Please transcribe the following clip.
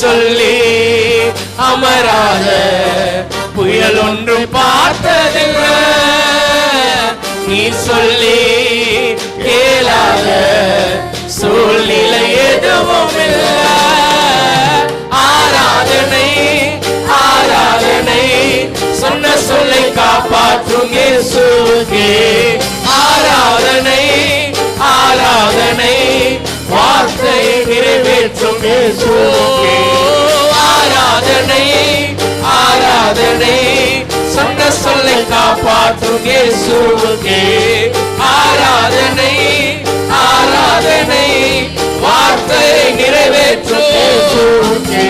சொல்லி அமராத புயல் ஒன்றும் பார்த்ததில்லை. நீ சொல்லி கேளாத சூழ்நிலை எதுவும் இல்லை. ஆராதனை ஆராதனை சொன்ன சொல்லை காப்பாற்றும் இயேசுவுக்கே. ஆராதனை ஆராதனை வார்த்தையை நிறைவேற்றும் இயேசுவுக்கே. ஆராதனை ஆராதனை சொன்ன சொல்லை காப்பாற்றும் இயேசுவுக்கே. ஆராதனை ஆராதனை வார்த்தையை நிறைவேற்றும் இயேசுவுக்கே.